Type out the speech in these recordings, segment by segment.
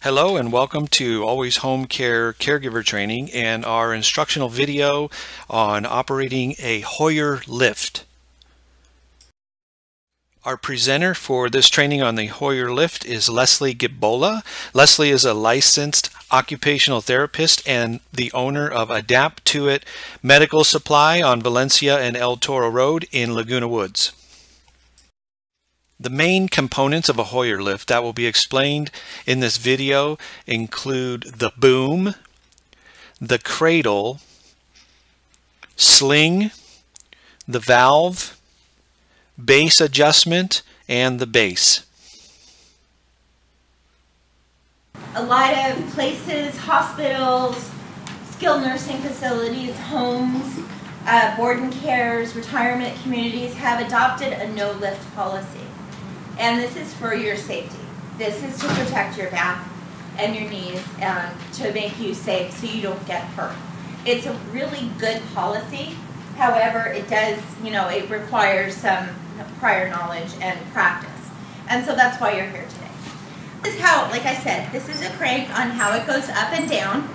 Hello and welcome to Always Home Care Caregiver Training and our instructional video on operating a Hoyer lift. Our presenter for this training on the Hoyer lift is Leslie Gibola. Leslie is a licensed occupational therapist and the owner of Adapt to It Medical Supply on Valencia and El Toro Road in Laguna Woods. The main components of a Hoyer lift that will be explained in this video include the boom, the cradle, sling, the valve, base adjustment, and the base. A lot of places, hospitals, skilled nursing facilities, homes, board and cares, retirement communities have adopted a no-lift policy. And this is for your safety. This is to protect your back and your knees to make you safe so you don't get hurt. It's a really good policy. However, it does, it requires some prior knowledge and practice. And so that's why you're here today. This is how, like I said, this is a crank on how it goes up and down.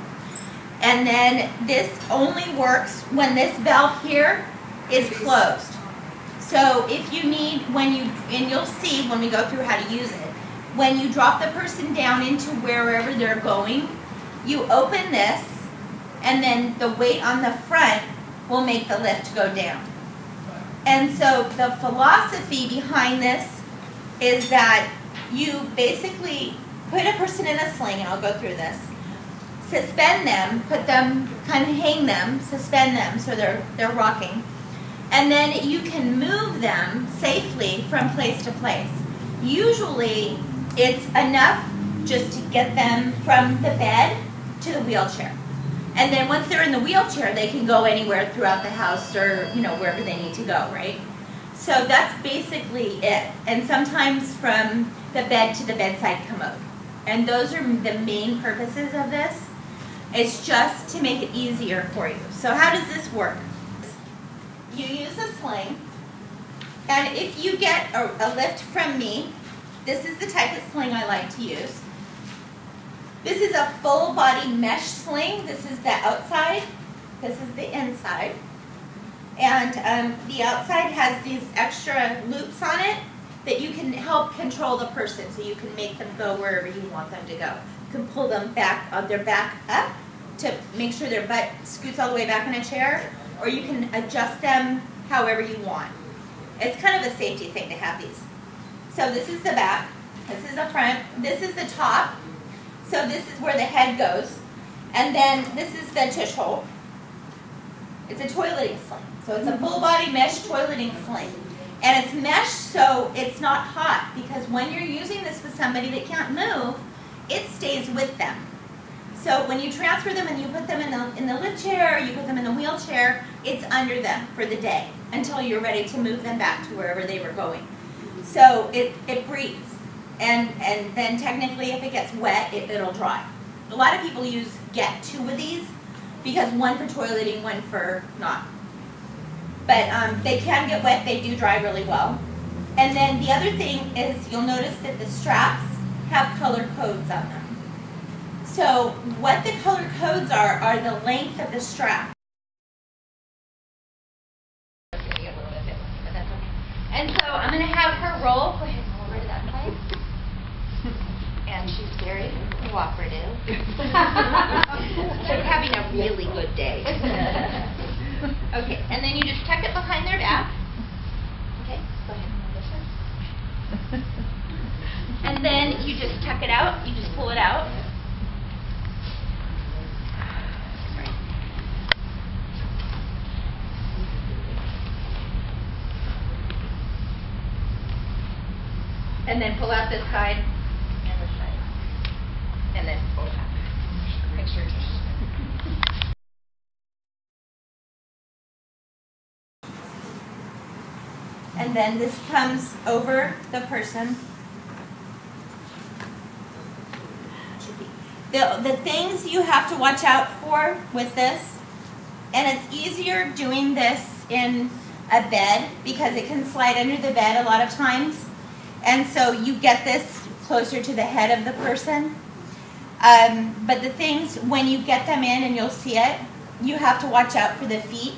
And then this only works when this valve here is closed. So if you need, and you'll see when we go through how to use it, when you drop the person down into wherever they're going, you open this, and then the weight on the front will make the lift go down. And so the philosophy behind this is that you basically put a person in a sling, and I'll go through this, suspend them, put them, kind of hang them, suspend them so they're rocking. And then you can move them safely from place to place. Usually, it's enough just to get them from the bed to the wheelchair. And then once they're in the wheelchair, they can go anywhere throughout the house or, wherever they need to go, right? So that's basically it. And sometimes from the bed to the bedside commode. And those are the main purposes of this. It's just to make it easier for you. So how does this work? You use a sling, and if you get a lift from me, this is the type of sling I like to use. This is a full body mesh sling. This is the outside, this is the inside. And the outside has these extra loops on it that you can help control the person, so you can make them go wherever you want them to go. You can pull them back, their back up to make sure their butt scoots all the way back in a chair, or you can adjust them however you want. It's kind of a safety thing to have these. So this is the back, this is the front, this is the top, so this is where the head goes, and then this is the tush hole. It's a toileting sling, so it's a full body mesh toileting sling. And it's mesh so it's not hot, because when you're using this with somebody that can't move, it stays with them. So when you transfer them and you put them in the lift chair, or you put them in the wheelchair, it's under them for the day until you're ready to move them back to wherever they were going. So it breathes, and then technically if it gets wet, it'll dry. A lot of people get two of these, because one for toileting, one for not. But they can get wet, they do dry really well. And then the other thing is, you'll notice that the straps have color codes on them. So what the color codes are the length of the strap. And so I'm going to have her roll. Go ahead and roll over to that side. And she's very cooperative. She's having a really good day. Okay, and then you just tuck it behind their back. Okay, go ahead and roll this one. And then you just tuck it out. You just pull it out. And then pull out this side and this side. And then pull it out. Make sure it's and then this comes over the person. The things you have to watch out for with this, and it's easier doing this in a bed because it can slide under the bed a lot of times. And so you get this closer to the head of the person. But the things, when you get them in, and you'll see it, you have to watch out for the feet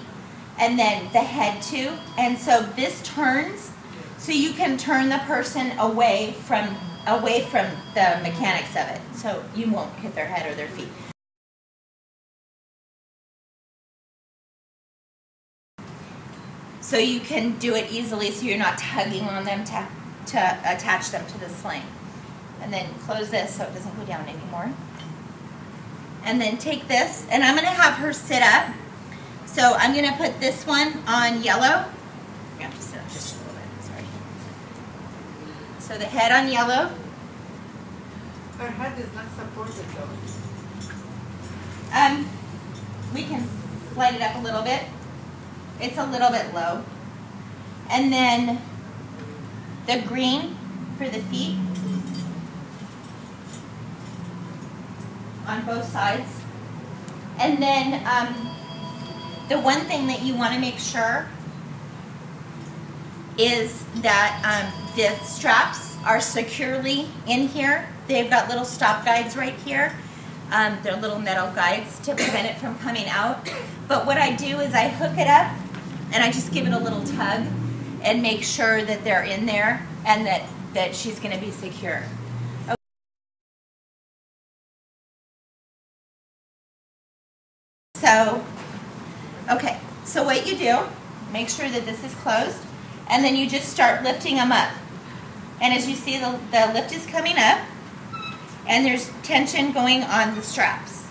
and then the head too. And so this turns, so you can turn the person away from the mechanics of it, so you won't hit their head or their feet. So you can do it easily, so you're not tugging on them to attach them to the sling. And then close this so it doesn't go down anymore. And then take this, and I'm going to have her sit up. So I'm going to put this one on yellow. I have to sit up just a little bit, sorry. So the head on yellow. Her head is not supported though. We can slide it up a little bit. It's a little bit low. And then the green for the feet on both sides. And then the one thing that you want to make sure is that the straps are securely in here. They've got little stop guides right here. They're little metal guides to prevent it from coming out. But what I do is I hook it up and I just give it a little tug and make sure that they're in there and that she's going to be secure. Okay, so what you do, make sure that this is closed, and then you just start lifting them up. And as you see, the lift is coming up, and there's tension going on the straps.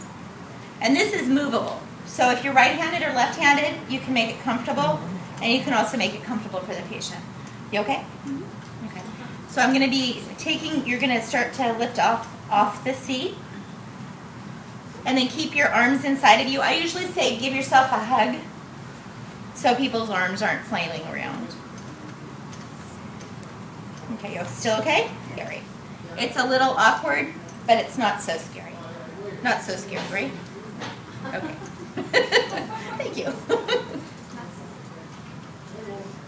And this is movable. So if you're right-handed or left-handed, you can make it comfortable, and you can also make it comfortable for the patient. You okay? Mm-hmm. Okay. So I'm going to be you're going to start to lift off the seat. And then keep your arms inside of you. I usually say give yourself a hug so people's arms aren't flailing around. Okay, you're still okay? Great. It's a little awkward, but it's not so scary. Not so scary, right? Okay. Thank you.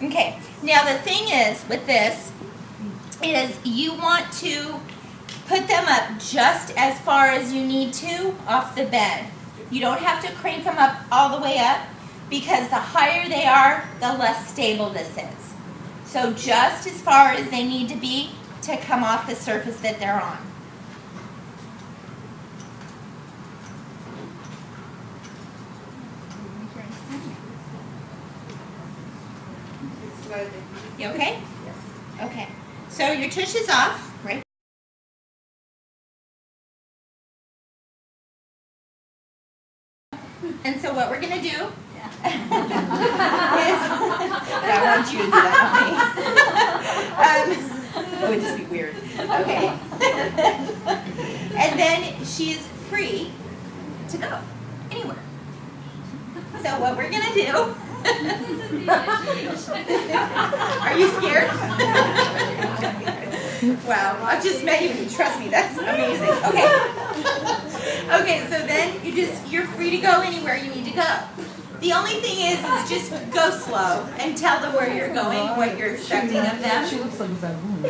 Okay, now the thing is with this is you want to put them up just as far as you need to off the bed. You don't have to crank them up all the way up because the higher they are, the less stable this is. So just as far as they need to be to come off the surface that they're on. You okay? Yes. Okay. So your tush is off, right? And so what we're going to do is, I want you to do that, it would just be weird. Okay. And then she's free to go anywhere. So what we're going to do, are you scared? Wow, I've just met you and trust me, that's amazing. Okay. Okay, so then you're free to go anywhere you need to go. The only thing is just go slow and tell them where you're going, what you're expecting of them. She looks like a baboon.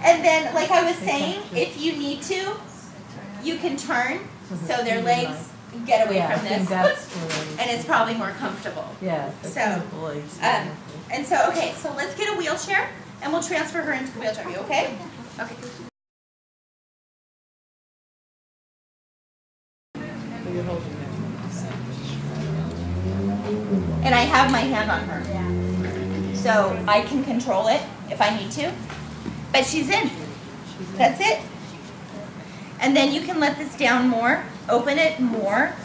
And then, like I was saying, if you need to, you can turn so their legs get away from this, and it's probably more comfortable. Yeah. So, and so, okay, so let's get a wheelchair, and we'll transfer her into the wheelchair. Are you okay? Okay. And I have my hand on her, so I can control it if I need to. But she's in. That's it. And then you can let this down more, open it more.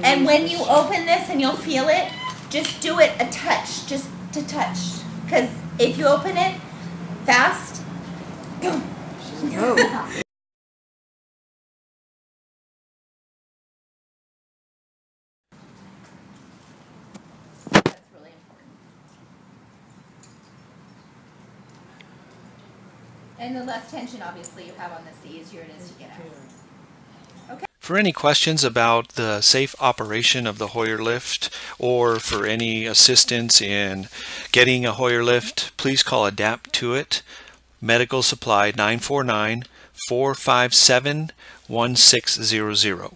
And when you open this and you'll feel it, just do it a touch, just to touch. Because if you open it fast, go. That's really important. And the less tension, obviously, you have on this, the easier it is to get out. Okay. For any questions about the safe operation of the Hoyer lift or for any assistance in getting a Hoyer lift, please call ADAPT to it, Medical Supply 949 457-1600.